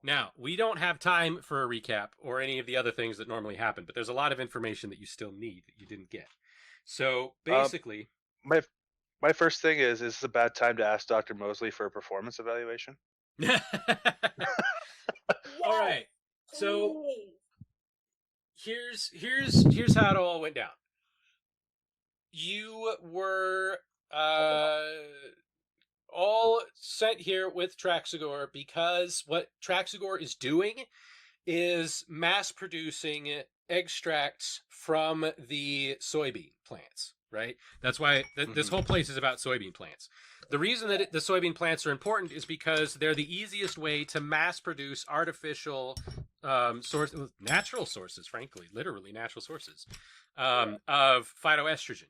Now, we don't have time for a recap or any of the other things that normally happen, but there's a lot of information that you still need that you didn't get. So basically, My my first thing is this a bad time to ask Dr. Mosley for a performance evaluation? all Yes, right. So please. here's how it all went down. You were all sent here with Traxigor because what Traxigor is doing is mass producing extracts from the soybean plants, right? That's why this whole place is about soybean plants. The reason that the soybean plants are important is because they're the easiest way to mass produce artificial natural sources, frankly, literally natural sources of phytoestrogen.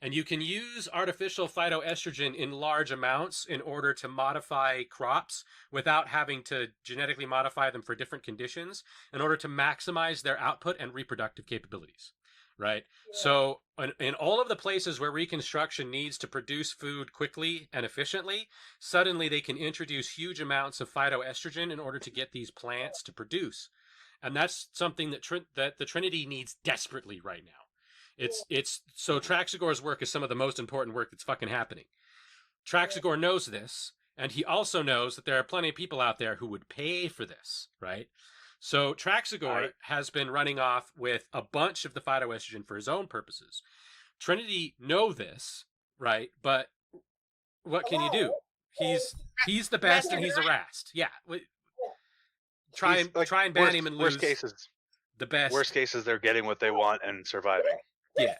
And you can use artificial phytoestrogen in large amounts in order to modify crops without having to genetically modify them for different conditions in order to maximize their output and reproductive capabilities, right? Yeah. So in all of the places where reconstruction needs to produce food quickly and efficiently, suddenly they can introduce huge amounts of phytoestrogen in order to get these plants to produce. And that's something that the Trinity needs desperately right now. It's so Traxigor's work is some of the most important work that's fucking happening. Traxigor knows this, and he also knows that there are plenty of people out there who would pay for this, right? So Traxigor has been running off with a bunch of the phytoestrogen for his own purposes. Trinity know this, right? But what can you do? He's the best and he's a rast. Yeah. Try and ban him and lose. Worst cases. The best. Worst cases, they're getting what they want and surviving. Yeah.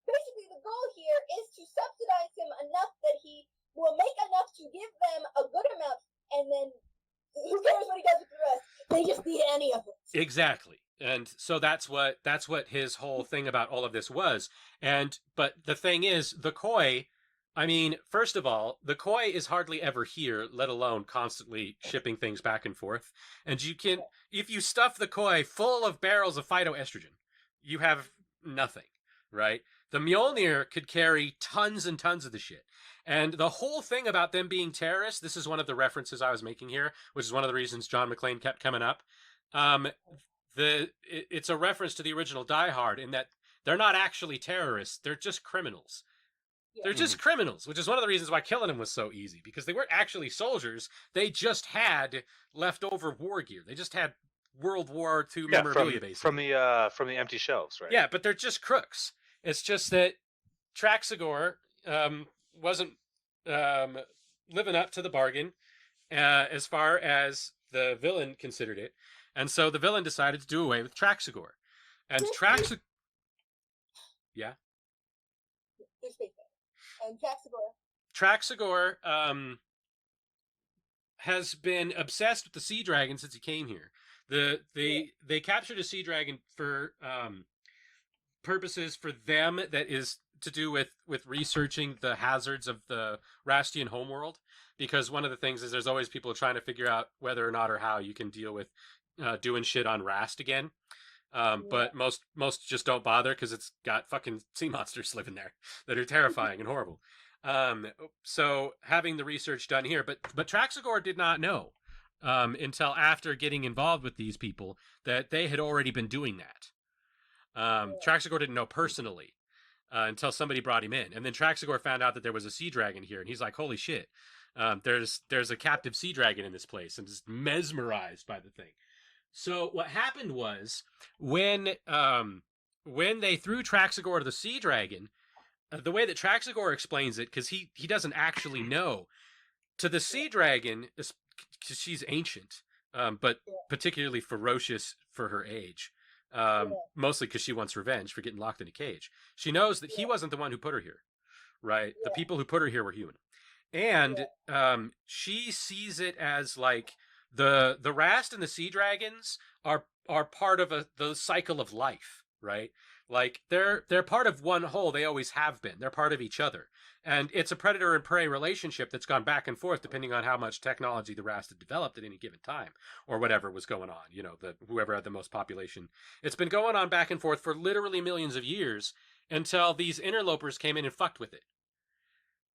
Basically, the goal here is to subsidize him enough that he will make enough to give them a good amount, and then who cares what he does with the rest? They just need any of it. Exactly. And so that's what his whole thing about all of this was. But the thing is, the koi, I mean, first of all, the koi is hardly ever here, let alone constantly shipping things back and forth. And you can, if you stuff the koi full of barrels of phytoestrogen, you have nothing, right? The Mjolnir could carry tons and tons of the shit. And the whole thing about them being terrorists, this is one of the references I was making here, which is one of the reasons John McClane kept coming up. It's a reference to the original Die Hard in that they're not actually terrorists, they're just criminals. They're just criminals, which is one of the reasons why killing them was so easy, because they weren't actually soldiers. They just had leftover war gear. They just had World War II memorabilia, basically. From the empty shelves, right? Yeah, but they're just crooks. It's just that Traxigor wasn't living up to the bargain as far as the villain considered it. And so the villain decided to do away with Traxigor. And Traxigor... Yeah? And Traxigor has been obsessed with the sea dragon since he came here. They captured a sea dragon for purposes for them that is to do with researching the hazards of the Rastian homeworld, because one of the things is there's always people trying to figure out whether or not or how you can deal with doing shit on Rast again. But most just don't bother because it's got fucking sea monsters living there that are terrifying and horrible. So having the research done here, but Traxigor did not know until after getting involved with these people that they had already been doing that. Traxigor didn't know personally until somebody brought him in, and then Traxigor found out that there was a sea dragon here, and he's like, "Holy shit! There's a captive sea dragon in this place," and just mesmerized by the thing. So what happened was when they threw Traxigor to the sea dragon, the way that Traxigor explains it, because he doesn't actually know, to the sea dragon, because she's ancient, but particularly ferocious for her age, mostly because she wants revenge for getting locked in a cage. She knows that he wasn't the one who put her here, right? The people who put her here were human. And she sees it as like the Rast and the sea dragons are part of the cycle of life, right? Like they're part of one whole. They always have been. They're part of each other, and it's a predator and prey relationship that's gone back and forth depending on how much technology the Rast had developed at any given time, or whatever was going on. You know, the whoever had the most population. It's been going on back and forth for literally millions of years until these interlopers came in and fucked with it.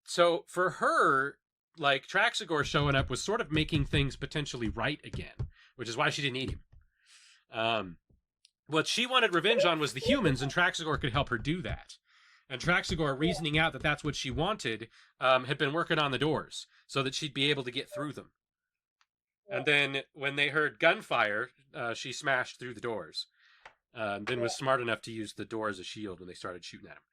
So for her, like Traxigor showing up was sort of making things potentially right again, which is why she didn't eat him. What she wanted revenge on was the humans, and Traxigor could help her do that. And Traxigor, reasoning out that that's what she wanted, had been working on the doors so that she'd be able to get through them. And then when they heard gunfire, she smashed through the doors. Then was smart enough to use the door as a shield when they started shooting at him.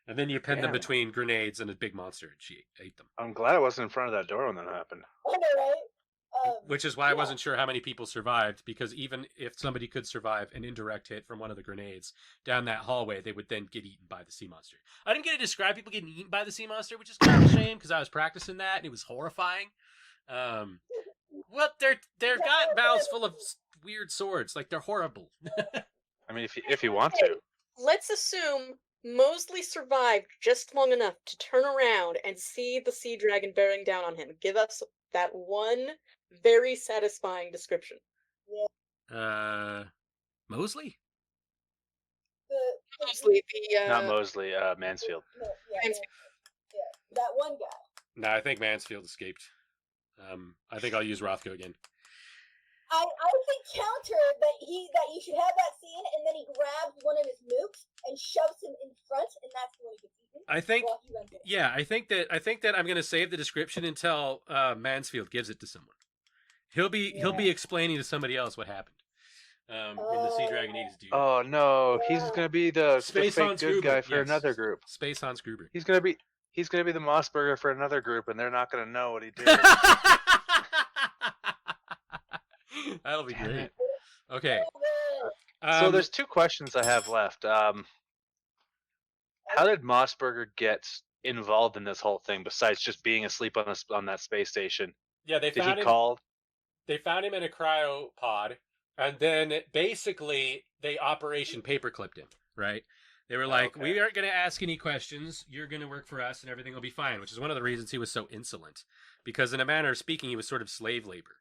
And then you pinned them between grenades and a big monster, and she ate them. I'm glad I wasn't in front of that door when that happened. I know, right? Which is why I wasn't sure how many people survived, because even if somebody could survive an indirect hit from one of the grenades down that hallway, they would then get eaten by the sea monster. I didn't get to describe people getting eaten by the sea monster, which is kind of a shame, because I was practicing that, and it was horrifying. Well, they're got mouths full of weird swords. Like, they're horrible. I mean, if you want to. Let's assume Mosley survived just long enough to turn around and see the sea dragon bearing down on him. Give us that one very satisfying description. Mosley? Mosley, Not Mosley, Mansfield. Mansfield. Yeah, that one guy. No, I think Mansfield escaped. I think I'll use Rothko again. I think counter that you should have that scene, and then he grabs one of his mooks and shoves him in front, and that's when he gets eaten. I think, while he runs away. yeah, I think that I'm going to save the description until Mansfield gives it to someone. He'll be explaining to somebody else what happened. When the Sea Dragon ate his dude. Oh no, he's gonna be the Space fake Hans good Gruber, guy for yes. another group. Space Hans Gruber. He's gonna be the Mossberger for another group, and they're not gonna know what he did. That'll be Damn great. it. Okay. So there's two questions I have left. How did Mossberger get involved in this whole thing besides just being asleep on that space station? Yeah, they Did found he him. call? They found him in a cryopod, and then basically they Operation Paperclipped him. Right? They were like, Okay. "We aren't going to ask any questions. You're going to work for us, and everything will be fine." Which is one of the reasons he was so insolent, because in a manner of speaking, he was sort of slave labor.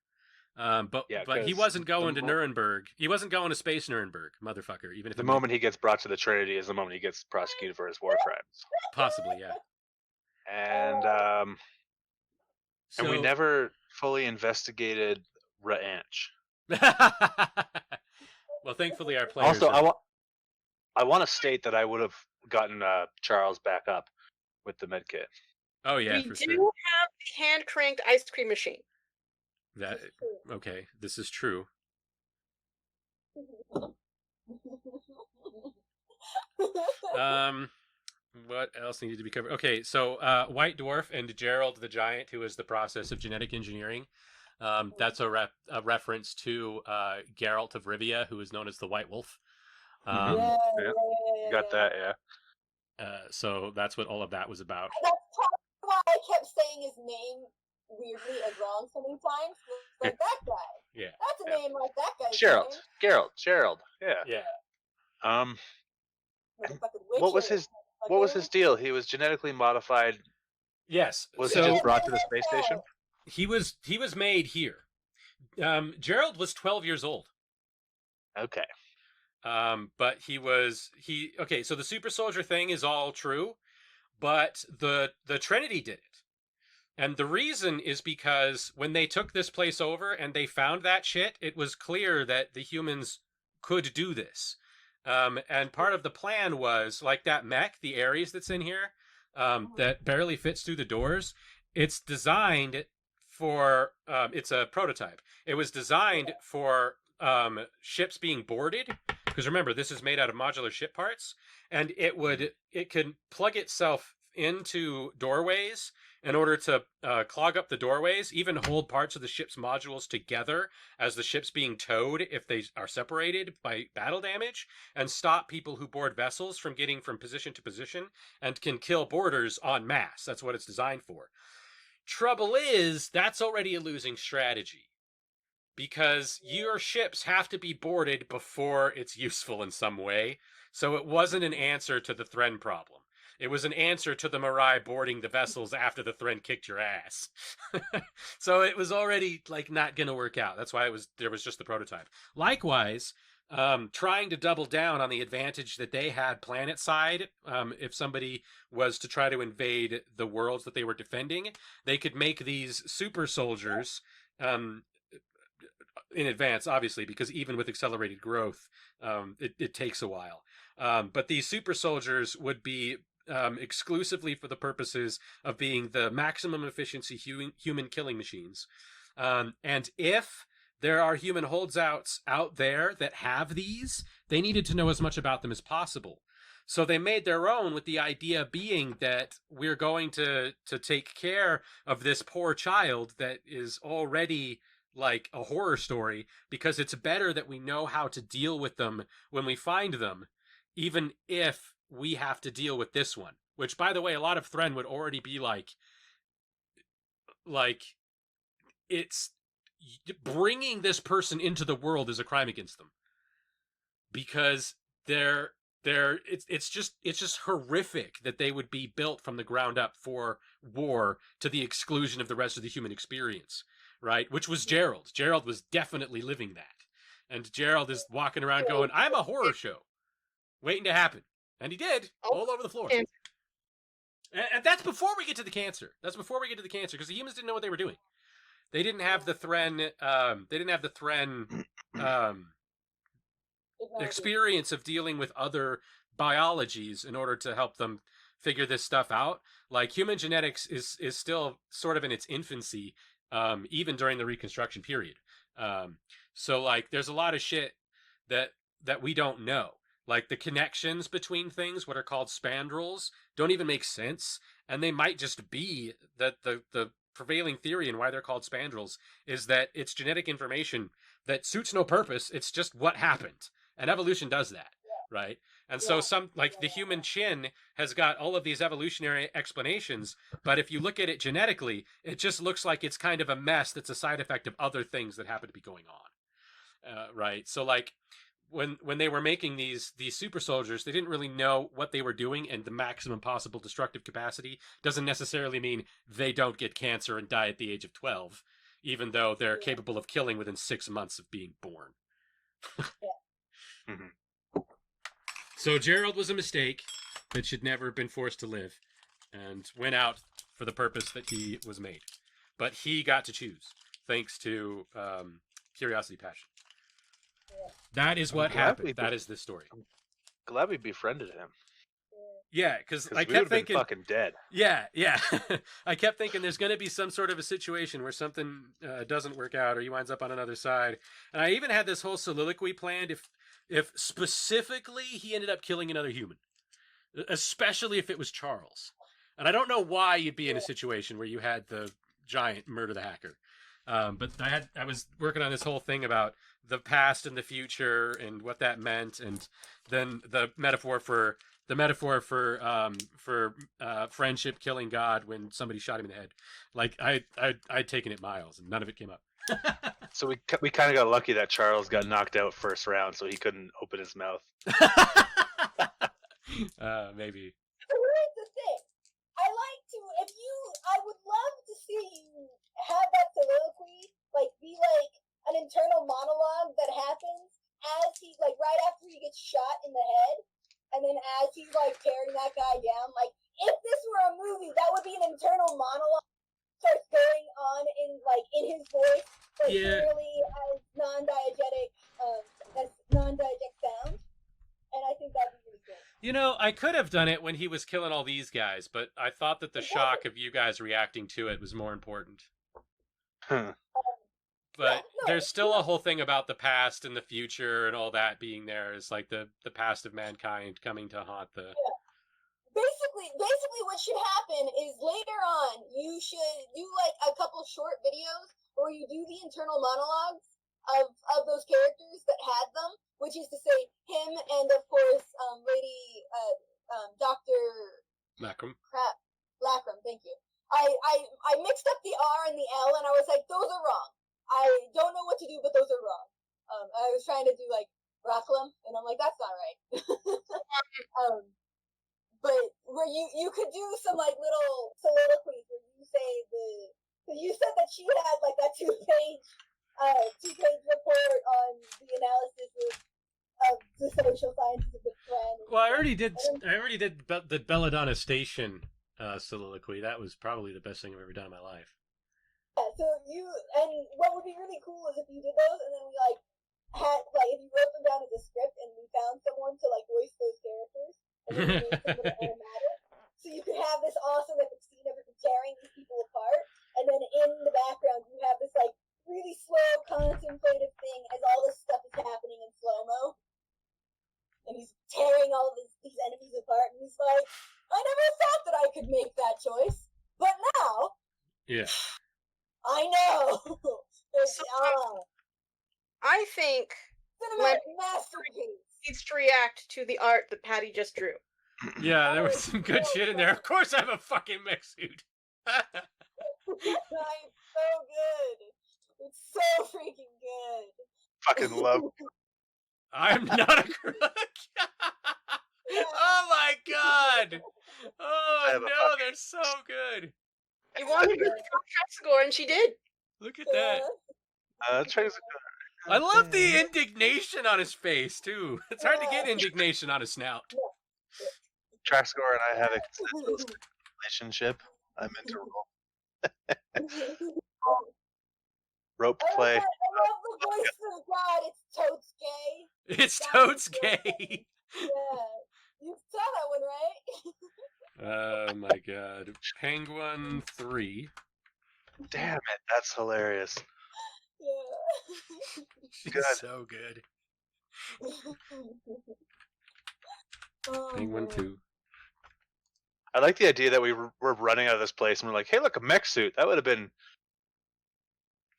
But he 'cause wasn't going to the Nuremberg. He wasn't going to Space Nuremberg, motherfucker. Even if The it moment he gets brought to the Trinity is the moment he gets prosecuted for his war crimes. possibly, yeah. And So, we never fully investigated Ra'anch. well, thankfully, our players. Also, I want to state that I would have gotten Charles back up with the med kit. Oh yeah, we for do sure. have the hand-cranked ice cream machine. That okay. This is true. What else needed to be covered? Okay, so White Dwarf and Gerald the Giant, who is the process of genetic engineering. That's a reference to Geralt of Rivia, who is known as the White Wolf. Yeah. Got that, yeah. So that's what all of that was about. That's probably why I kept saying his name weirdly as wrong so many times. Like that guy. Yeah. That's a name like that guy's Gerald. name. Gerald. Yeah. Yeah. Motherfucking What was Witcher. What was his deal? He was genetically modified. Yes. Was so he just brought to the space station? he was made here. Gerald was 12 years old. Okay. But okay, so the super soldier thing is all true, but the Trinity did it. And the reason is because when they took this place over and they found that shit, it was clear that the humans could do this. And part of the plan was, like that mech, the Ares that's in here, that barely fits through the doors, it's designed for, it's a prototype. It was designed for ships being boarded, because remember, this is made out of modular ship parts, and it can plug itself into doorways in order to clog up the doorways, even hold parts of the ship's modules together as the ship's being towed if they are separated by battle damage, and stop people who board vessels from getting from position to position, and can kill boarders en masse. That's what it's designed for. Trouble is, that's already a losing strategy, because your ships have to be boarded before it's useful in some way. So it wasn't an answer to the Thren problem. It was an answer to the Mirai boarding the vessels after the Thren kicked your ass. So it was already like not going to work out. That's why there was just the prototype. Likewise, trying to double down on the advantage that they had planet side, if somebody was to try to invade the worlds that they were defending, they could make these super soldiers in advance, obviously, because even with accelerated growth, it takes a while. But these super soldiers would be exclusively for the purposes of being the maximum efficiency human killing machines. And if there are human holdouts out there that have these, they needed to know as much about them as possible. So they made their own, with the idea being that we're going to take care of this poor child that is already like a horror story, because it's better that we know how to deal with them when we find them, even if we have to deal with this one. Which, by the way, a lot of Thren would already be like it's bringing this person into the world is a crime against them, because it's just horrific that they would be built from the ground up for war to the exclusion of the rest of the human experience, right? Which was Gerald. Gerald was definitely living that. And Gerald is walking around going, I'm a horror show waiting to happen. And he did, all over the floor. And that's before we get to the cancer. That's before we get to the cancer, because the humans didn't know what they were doing. They didn't have the Thren experience of dealing with other biologies in order to help them figure this stuff out. Like, human genetics is still sort of in its infancy, even during the Reconstruction period. So like, there's a lot of shit that we don't know. Like, the connections between things, what are called spandrels, don't even make sense. And they might just be that the prevailing theory and why they're called spandrels is that it's genetic information that suits no purpose. It's just what happened. And evolution does that, right? And so the human chin has got all of these evolutionary explanations, but if you look at it genetically, it just looks like it's kind of a mess that's a side effect of other things that happen to be going on, right? So like, when they were making these super soldiers, they didn't really know what they were doing, and the maximum possible destructive capacity doesn't necessarily mean they don't get cancer and die at the age of 12, even though they're capable of killing within 6 months of being born. So Gerald was a mistake that should never have been forced to live, and went out for the purpose that he was made. But he got to choose, thanks to curiosity, passion. That is what happened. That is this story. I'm glad we befriended him. Yeah, because I we kept thinking, been fucking dead. Yeah. I kept thinking there's going to be some sort of a situation where something doesn't work out, or he winds up on another side. And I even had this whole soliloquy planned if specifically he ended up killing another human, especially if it was Charles. And I don't know why you'd be in a situation where you had the giant murder the hacker. But I was working on this whole thing about the past and the future and what that meant, and then the metaphor for friendship killing God when somebody shot him in the head. Like, I'd taken it miles and none of it came up. So we kind of got lucky that Charles got knocked out first round, so he couldn't open his mouth. Maybe. So here's the thing. I would love to see you have that soliloquy, like, be like an internal monologue that happens as he, like, right after he gets shot in the head, and then as he's, like, tearing that guy down. Like, if this were a movie, that would be an internal monologue starts going on in his voice, but clearly as non-diegetic sound. And I think that'd be really good. You know, I could have done it when he was killing all these guys, but I thought that the shock of you guys reacting to it was more important. But there's still a whole thing about the past and the future and all that being there. Is like the past of mankind coming to haunt the... Basically what should happen is later on you should do like a couple short videos where you do the internal monologues of those characters that had them, which is to say him and of course Dr. Lacram. Lacram, thank you. I mixed up the R and the L, and I was like, those are wrong. I don't know what to do, but those are wrong. I was trying to do like Rocklam, and I'm like, that's not right. But where you could do some like little soliloquies where you say you said that she had like that two-page report on the analysis of the social sciences of the friend. Well, I already did the Belladonna Station soliloquy. That was probably the best thing I've ever done in my life. Yeah, so and what would be really cool is if you did those, and then we like had like if you wrote them down as a script, and we found someone to like voice those characters, and then we made somebody automatic. So you could have this awesome epic scene of tearing these people apart, and then in the background you have this like really slow contemplative thing as all this stuff is happening in slow-mo. And he's tearing all of these enemies apart, and he's like, I never thought that I could make that choice, but now, Yeah. I know. I think Cinematic masterpiece. needs to react to the art that Patty just drew. Yeah, there was some good shit in there. Of course, I have a fucking mech suit. It's so good. It's so freaking good. Fucking love. I'm not a crook. Oh my god! Oh no, they're so good. You wanted her to become Trexagore, and she did. Look at that. I love the indignation on his face too. It's hard to get indignation on his snout. Trackscore and I have a consensual relationship. I'm into rope play. I love the voice of God. It's totes gay. It's totes gay. Yeah. You saw that one, right? Oh my god. Penguin 3. Damn it, that's hilarious. Yeah. She's Good. so good. Oh, Penguin man. 2. I like the idea that we're running out of this place and we're like, hey, look, a mech suit. That would have been...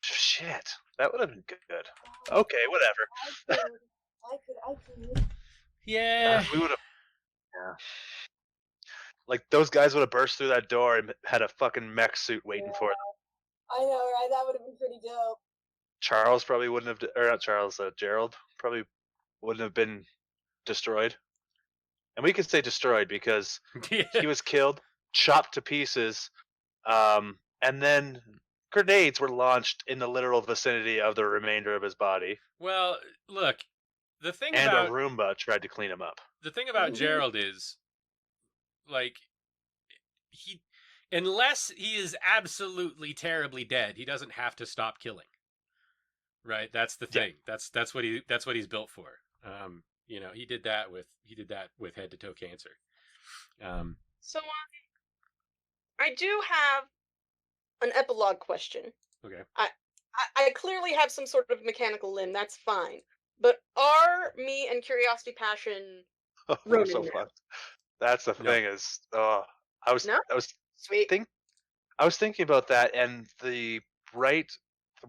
Shit. That would have been good. Okay, whatever. I could. Yeah. We would have... Yeah. Like, those guys would have burst through that door and had a fucking mech suit waiting for them. I know, right? That would have been pretty dope. Charles probably wouldn't have... Or not Charles, Gerald probably wouldn't have been destroyed. And we can say destroyed because he was killed, chopped to pieces, and then grenades were launched in the literal vicinity of the remainder of his body. Well, look, the thing And about a Roomba tried to clean him up. the thing about Gerald is, like, unless he is absolutely terribly dead, he doesn't have to stop killing. Right? That's the thing. Yeah. That's what he's built for. You know, he did that with head to toe cancer. So I do have an epilogue question. Okay. I clearly have some sort of mechanical limb. That's fine. But are me and Curiosity Passion They're so Ronin fun. That's the No. thing is, I was sweet? thinking about that, and the right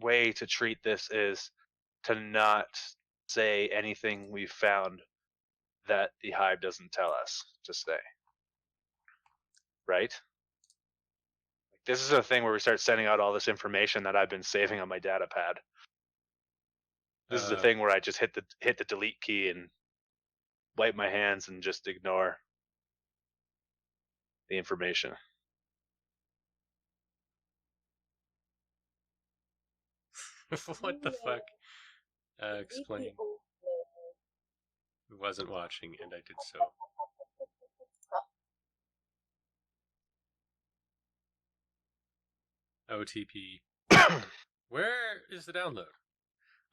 way to treat this is to not say anything we've found that the hive doesn't tell us to say. Right? This is a thing where we start sending out all this information that I've been saving on my data pad. This is the thing where I just hit the delete key and wipe my hands and just ignore the information. What the fuck? Explain. Wasn't watching, and I did so. OTP. Where is the download?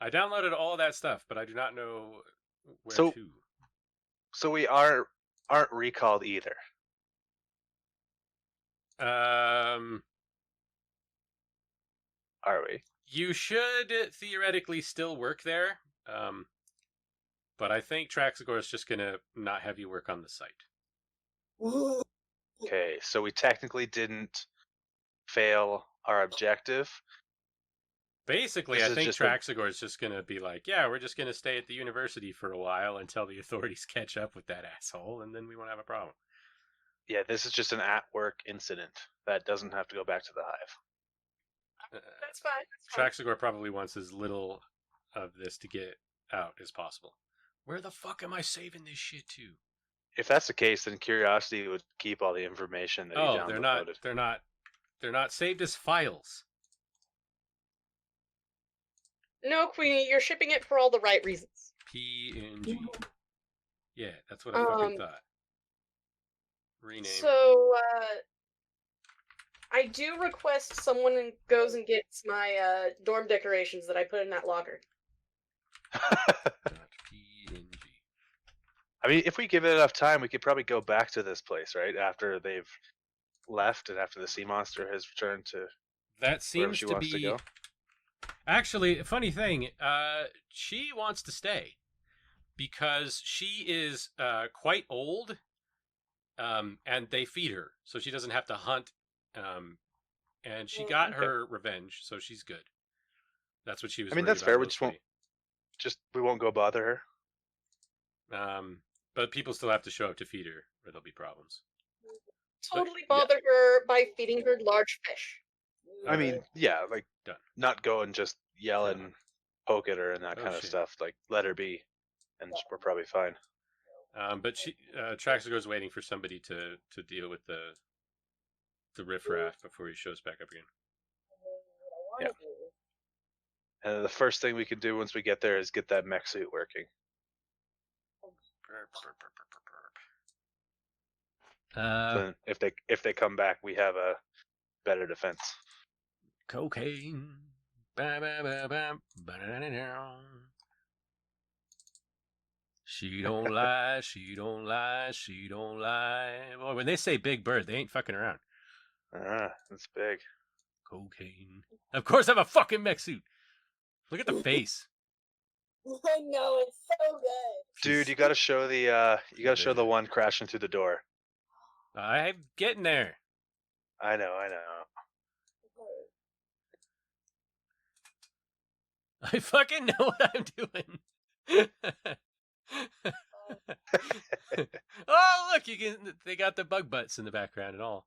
I downloaded all that stuff, but I do not know where to. So we aren't recalled either. Are we? You should theoretically still work there, but I think Traxagore is just gonna not have you work on the site. Okay, so we technically didn't fail our objective. Basically, This I is think just Traxagore is just gonna be like, yeah, we're just gonna stay at the university for a while until the authorities catch up with that asshole, and then we won't have a problem. Yeah, this is just an at-work incident that doesn't have to go back to the hive. That's fine. That's fine. Traxagor probably wants as little of this to get out as possible. Where the fuck am I saving this shit to? If that's the case, then Curiosity would keep all the information that he Oh, downloaded. they're not saved as files. No, Queenie, you're shipping it for all the right reasons. PNG. Yeah, that's what I fucking thought. Rename. So, I do request someone goes and gets my dorm decorations that I put in that locker. .png. I mean, if we give it enough time, we could probably go back to this place, right? After they've left and after the sea monster has returned to That wherever seems she to wants to be. go. Actually, a funny thing, she wants to stay because she is quite old, and they feed her, so she doesn't have to hunt. And she got her revenge, so she's good. That's what she was. I mean, worried that's fair. about We won't go bother her. But people still have to show up to feed her, or there'll be problems. Totally bother her by feeding her large fish. I mean, yeah, like Done. not go and just yell and poke at her and that kind of shit. stuff. Like, let her be, and we're probably fine. But Traxagor's waiting for somebody to deal with the riffraff before he shows back up again. Yeah. And the first thing we can do once we get there is get that mech suit working. So if they come back, we have a better defense. Cocaine. She don't lie, she don't lie, she don't lie. Well, when they say Big Bird, they ain't fucking around. That's big. Cocaine. Of course I have a fucking mech suit. Look at the face. I know, it's so good. Dude, you gotta show the one crashing through the door. I'm getting there. I know. I fucking know what I'm doing. Oh, look, they got the bug butts in the background and all.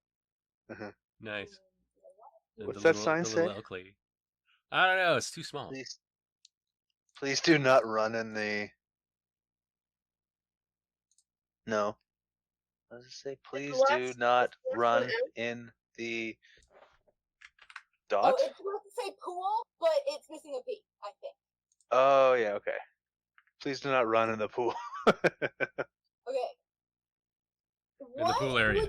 Nice. And What's that sign the say? elk lady. I don't know, it's too small. Please do not run in the... No. What does it say? Please do not run in the... Dot? Oh, it's supposed to say pool, but it's missing a P, I think. Oh, yeah, okay. Please do not run in the pool. Okay. In the pool area.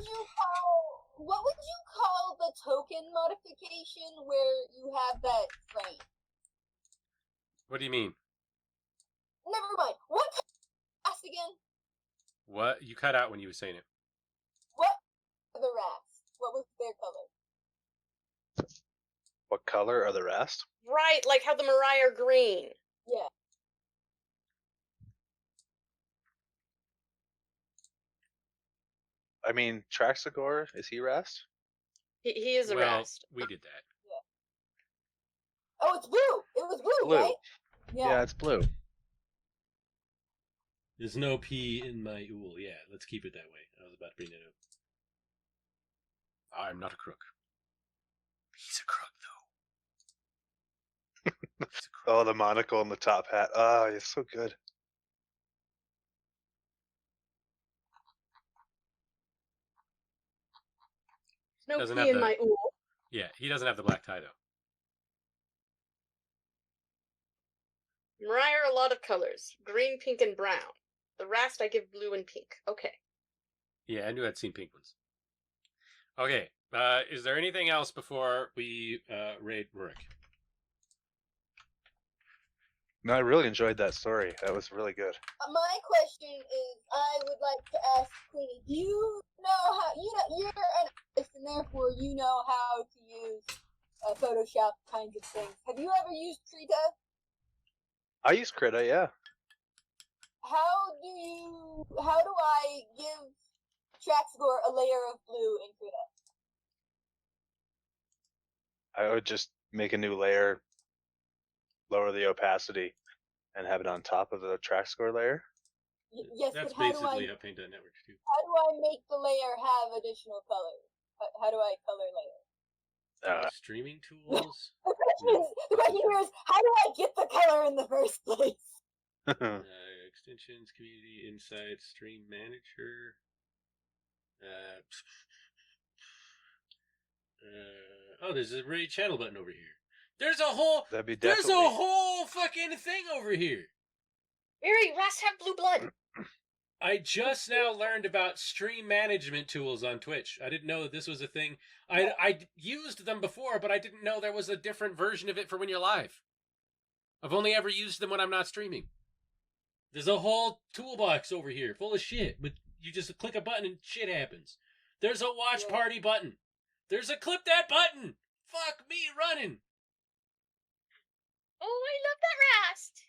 What would you call the token modification where you have that frame? What do you mean? Never mind. What rats again? What? You cut out when you were saying it. What are the rats? What was their color? What color are the rest? Right, like how the Mariah are green. Yeah. I mean, Traxagor, is he rest? He is a rest. We did that. Yeah. Oh, it's blue. It was blue, right? Yeah, it's blue. There's no P in my ool. Yeah, let's keep it that way. I was about to bring that up. I'm not a crook. He's a crook, though. Oh, the monocle and the top hat. Oh, it's so good. No Doesn't P have in the- my ool. Yeah, he doesn't have the black tie, though. Mariah are a lot of colors. Green, pink, and brown. The rest I give blue and pink. Okay. Yeah, I knew I'd seen pink ones. Okay, is there anything else before we raid Rurik? No, I really enjoyed that story. That was really good. My question is, I would like to ask Queenie, do you know how, you're an artist and therefore you know how to use Photoshop kinds of things. Have you ever used Krita? I use Krita, yeah. How do I give Traxagor a layer of blue in Krita? I would just make a new layer, lower the opacity, and have it on top of the Traxagor layer. Yes, That's but how do basically Paint.network too. I make the layer have additional colors? How do I color layer? Streaming tools. The question here is, how do I get the color in the first place? Extensions, community insights, stream manager. There's a raid channel button over here. There's a whole fucking thing over here. Mary, rats have blue blood. I just now learned about stream management tools on Twitch. I didn't know that this was a thing. I used them before, but I didn't know there was a different version of it for when you're live. I've only ever used them when I'm not streaming. There's a whole toolbox over here full of shit, but you just click a button and shit happens. There's a watch party button. There's a clip that button. Fuck me running. Oh, I love that Rast.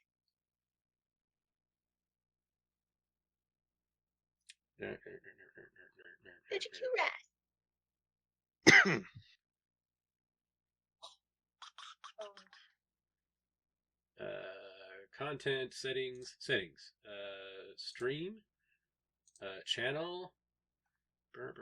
Such a cute Rast. Content settings. Stream. Channel. Burp.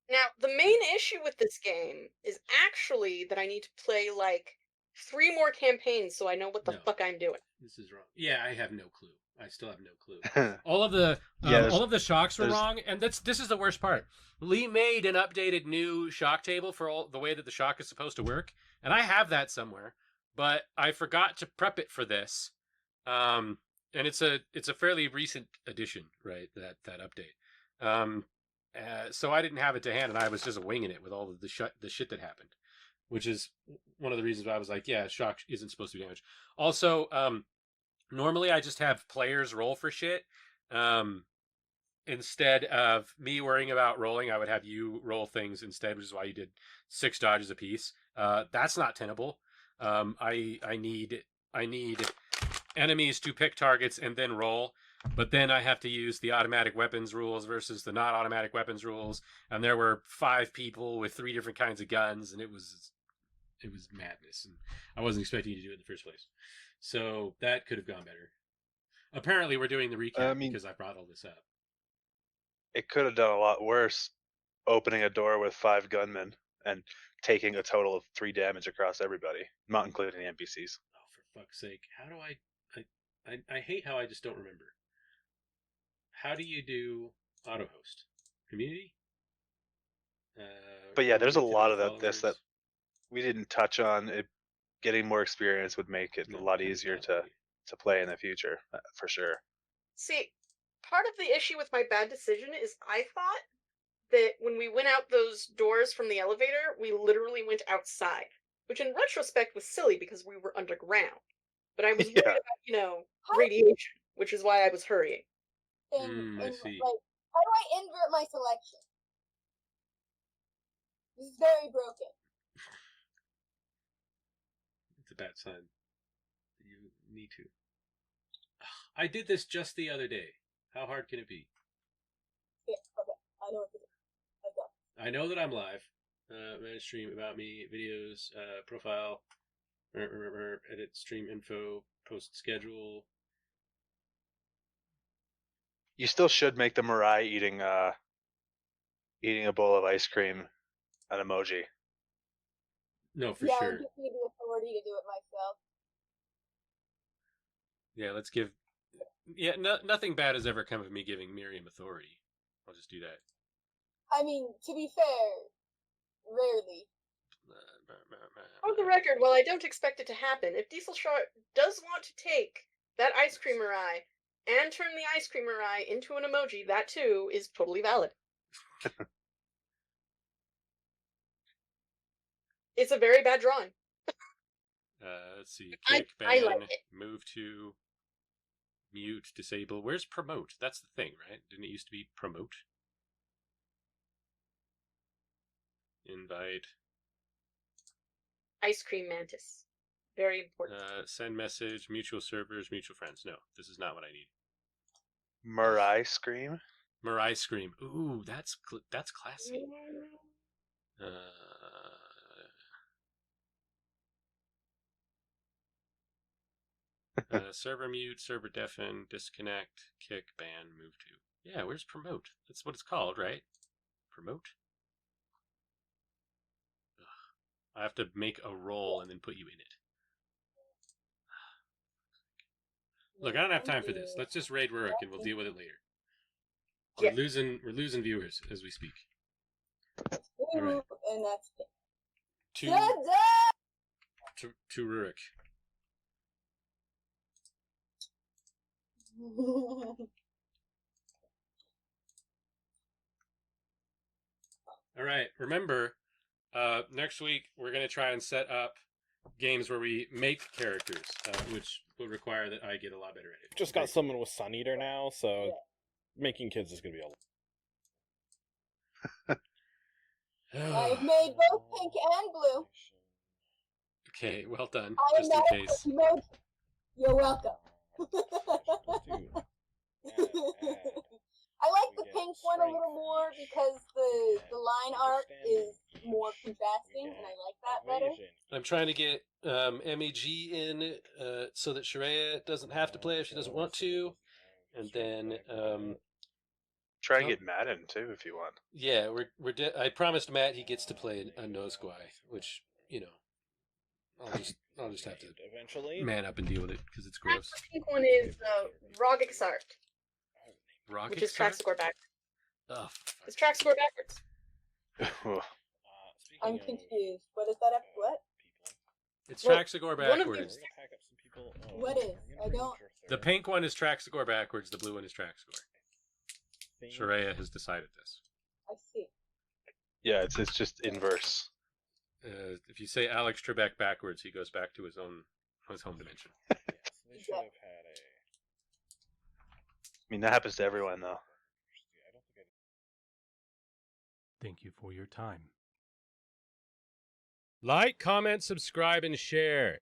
Now, the main issue with this game is actually that I need to play like 3 more campaigns so I know what the fuck I'm doing. This is wrong. Yeah, I have no clue. I still have no clue. all of the shocks were wrong, and this is the worst part. Lee made an updated new shock table for all the way that the shock is supposed to work, and I have that somewhere, but I forgot to prep it for this. And it's a fairly recent addition, right? That update. So I didn't have it to hand, and I was just winging it with all of the shit that happened, which is one of the reasons why I was like, yeah, shock isn't supposed to be damaged. Also, normally I just have players roll for shit. Instead of me worrying about rolling, I would have you roll things instead, which is why you did 6 dodges apiece. That's not tenable. I need enemies to pick targets and then roll, but then I have to use the automatic weapons rules versus the not automatic weapons rules, and there were 5 people with 3 different kinds of guns, and it was madness, and I wasn't expecting you to do it in the first place. So that could have gone better. Apparently we're doing the recap because I brought all this up. It could have done a lot worse, opening a door with 5 gunmen and taking a total of 3 damage across everybody, not including the NPCs. Oh, for fuck's sake. How do I hate how I just don't remember. How do you do auto host? Community? But yeah, there's a lot of this that we didn't touch on. Getting more experience would make it a lot easier to play in the future, for sure. See, part of the issue with my bad decision is I thought that when we went out those doors from the elevator, we literally went outside, which in retrospect was silly because we were underground. But I was worried about, radiation, which is why I was hurrying. I see. Like, how do I invert my selection? This is very broken. It's a bad sign. You need to. I did this just the other day. How hard can it be? Yeah, okay. I know what to do. I've done. I know that I'm live. Manage stream, about me, videos, profile, edit stream info, post schedule. You still should make the Mirai eating a bowl of ice cream an emoji. No, for sure. sure. Yeah, I just need the authority to do it myself. Yeah, let's give... Yeah, nothing bad has ever come of me giving Miriam authority. I'll just do that. I mean, to be fair, rarely. For the record, while I don't expect it to happen, if Diesel Shark does want to take that ice cream Mirai and turn the ice cream Mirai into an emoji, that too is totally valid. It's a very bad drawing. Let's see. Kick, ban, I like it. Move to, mute, disable. Where's promote? That's the thing, right? Didn't it used to be promote? Invite. Ice cream mantis. Very important. Send message, mutual servers, mutual friends. No, this is not what I need. Mirai Scream? Mirai Scream. Ooh, that's classy. Server mute, server deafen, disconnect, kick, ban, move to. Yeah, where's promote? That's what it's called, right? Promote? I have to make a roll and then put you in it. Look, I don't have time for this. Let's just raid Rurik and we'll deal with it later. We're losing viewers as we speak. All right. And that's it. To Rurik. All right. Remember, next week we're going to try and set up games where we make characters, which will require that I get a lot better at it. Just got someone with Sun Eater now, so making kids is going to be a lot. I've made both pink and blue. Okay, well done. I Just in case. You're welcome. I like the pink one a little more because the line art is more contrasting, and I like that better. I'm trying to get MEG in so that Shreya doesn't have to play if she doesn't want to, and then try and get Matt in too if you want. Yeah, I promised Matt he gets to play a Nosegui, which I'll just have to eventually man up and deal with it because it's gross. The pink one is Rogixart, which is Traxagore backwards. Oh, it's Traxagore backwards. I'm confused. What is that? What? It's Traxagore backwards. What is? I don't. The pink one is Traxagore backwards. The blue one is Traxagore. Shreya has decided this. I see. Yeah, it's just inverse. If you say Alex Trebek backwards, he goes back to his home dimension. Yes, they should have had a. I mean, that happens to everyone, though. Thank you for your time. Like, comment, subscribe, and share.